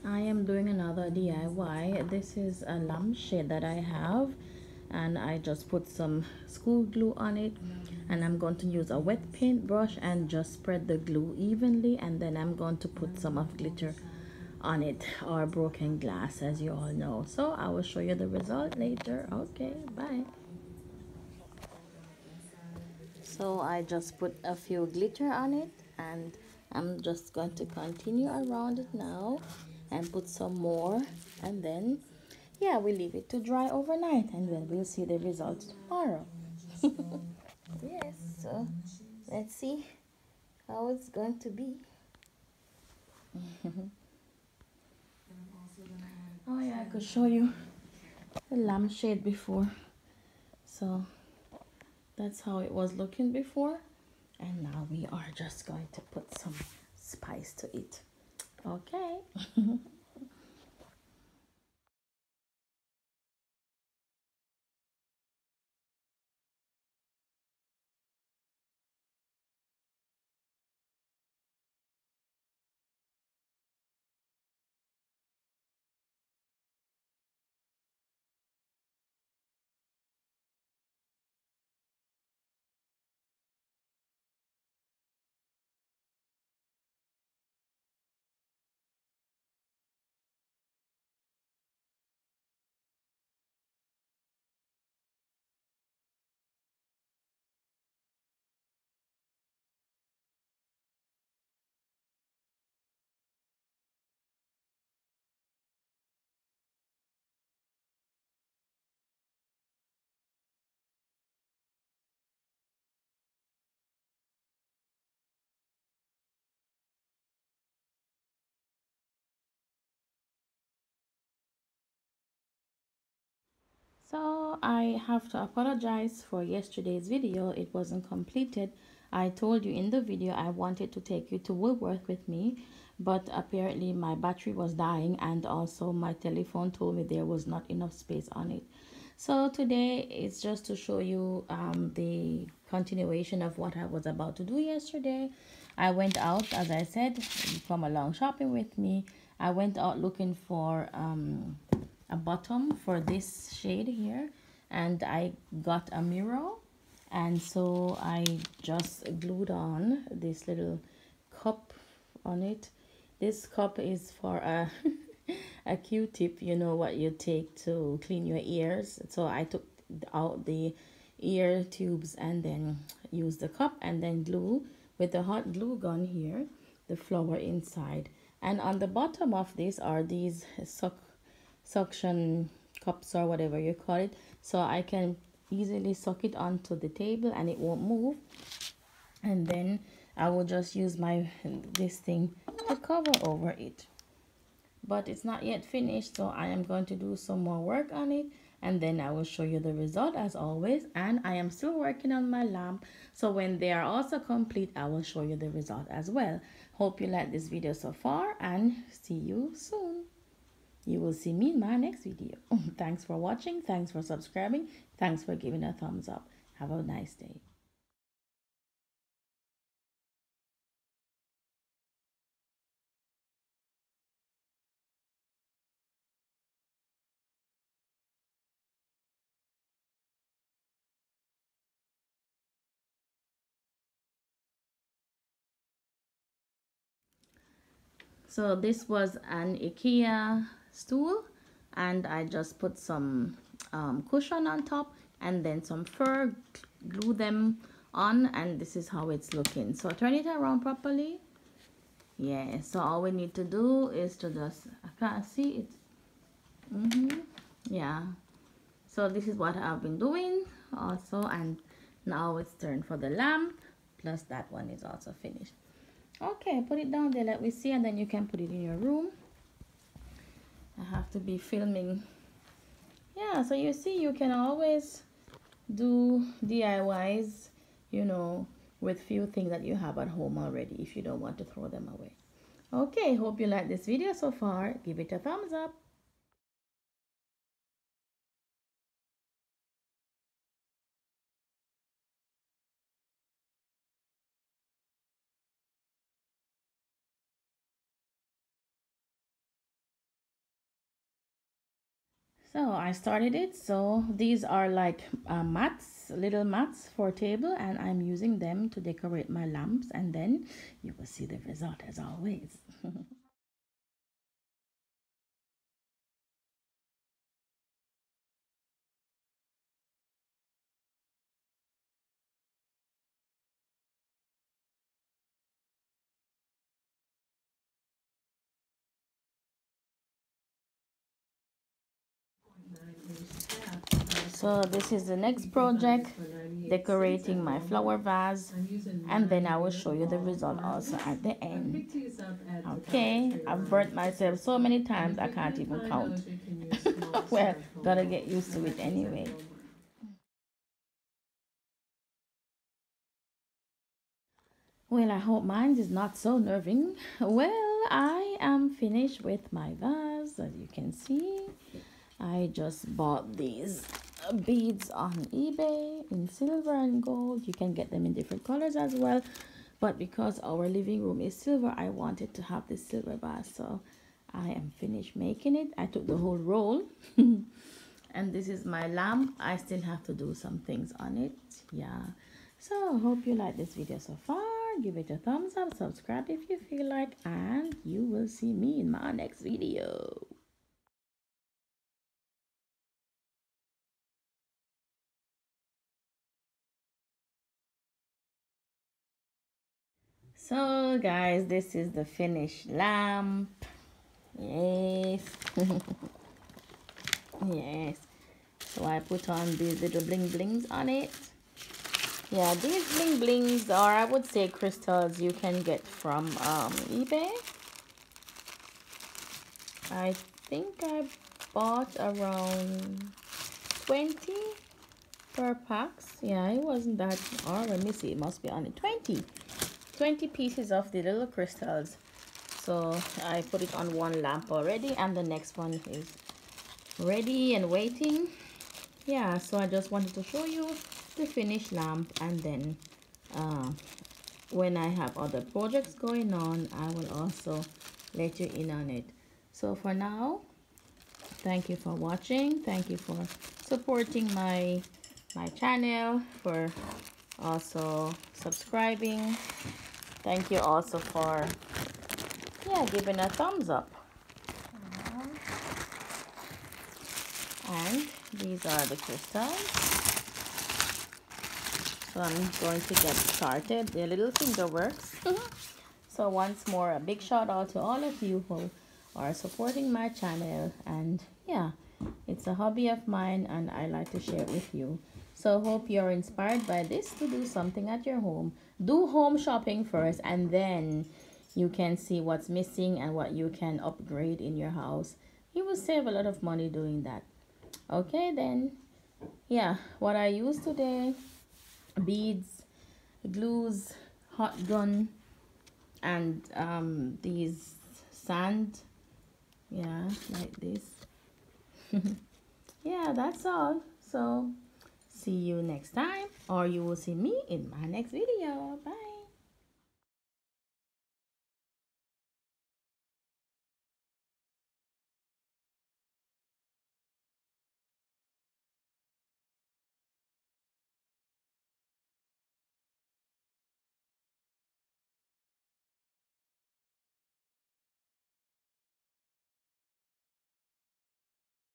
I am doing another DIY. This is a lampshade that I have, and I just put some school glue on it, and I'm going to use a wet paintbrush and just spread the glue evenly, and then I'm going to put some of glitter on it, or broken glass, as you all know. So I will show you the result later. Okay, bye. So I just put a few glitter on it, and I'm just going to continue around it now and put some more, and then yeah, we leave it to dry overnight, and then we'll see the results tomorrow. Yes, so let's see how it's going to be. Oh yeah, I could show you the lampshade before. So that's how it was looking before, and now we are just going to put some spice to it. Okay. So I have to apologize for yesterday's video. It wasn't completed. I told you in the video I wanted to take you to Woolworth with me, but apparently my battery was dying, and also my telephone told me there was not enough space on it. So today it's just to show you the continuation of what I was about to do yesterday. I went out, as I said, you come along shopping with me. I went out looking for a bottom for this shade here, and I got a mirror, and so I just glued on this little cup on it. This cup is for a a q-tip, you know, what you take to clean your ears. So I took out the ear tubes and then used the cup, and then glue with the hot glue gun here the flower inside. And on the bottom of this are these suction cups, or whatever you call it, so I can easily suck it onto the table and it won't move. And then I will just use my this thing to cover over it. But it's not yet finished, so I am going to do some more work on it, and then I will show you the result as always. And I am still working on my lamp, so when they are also complete I will show you the result as well. Hope you like this video so far, and see you soon. You will see me in my next video. Thanks for watching. Thanks for subscribing. Thanks for giving a thumbs up. Have a nice day. So this was an Ikea stool, and I just put some cushion on top, and then some fur, glue them on, and this is how it's looking. So turn it around properly. Yeah, so all we need to do is to just, I can't see it. Yeah, so this is what I've been doing also, and now it's turn for the lamp, plus that one is also finished. Okay, put it down there like we see, and then you can put it in your room. I have to be filming. Yeah, so you see, you can always do DIYs, you know, with few things that you have at home already, if you don't want to throw them away. Okay, hope you like this video so far. Give it a thumbs up. So I started it. So these are like mats, little mats for table, and I'm using them to decorate my lamps, and then you will see the result as always. So this is the next project, decorating my flower vase, and then I will show you the result also at the end. Okay, I've burnt myself so many times I can't even count. Well, gotta get used to it anyway. Well, I hope mine is not so nerving. Well, I am finished with my vase, as you can see. I just bought these beads on eBay in silver and gold. You can get them in different colors as well. But because our living room is silver, I wanted to have this silver vase. So I am finished making it. I took the whole roll. And this is my lamp. I still have to do some things on it. Yeah. So I hope you like this video so far. Give it a thumbs up. Subscribe if you feel like. And you will see me in my next video. So guys, this is the finished lamp. Yes. Yes. So I put on these little bling blings on it. Yeah, these bling blings, or I would say crystals, you can get from eBay. I think I bought around 20 per packs. Yeah, it wasn't that, or let me see, it must be only 20 pieces of the little crystals. So I put it on one lamp already, and the next one is ready and waiting. Yeah, so I just wanted to show you the finished lamp, and then when I have other projects going on, I will also let you in on it. So for now, thank you for watching. Thank you for supporting my channel, for also subscribing. Thank you also for giving a thumbs up. And these are the crystals. So I'm going to get started. The little finger works. So once more, a big shout out to all of you who are supporting my channel. And yeah, it's a hobby of mine and I like to share it with you. So hope you're inspired by this to do something at your home. Do home shopping first, and then you can see what's missing and what you can upgrade in your house. You will save a lot of money doing that. Okay then, yeah, what I use today: beads, glues, hot gun, and these sand, yeah, like this. Yeah, that's all. So see you next time, or you will see me in my next video. Bye.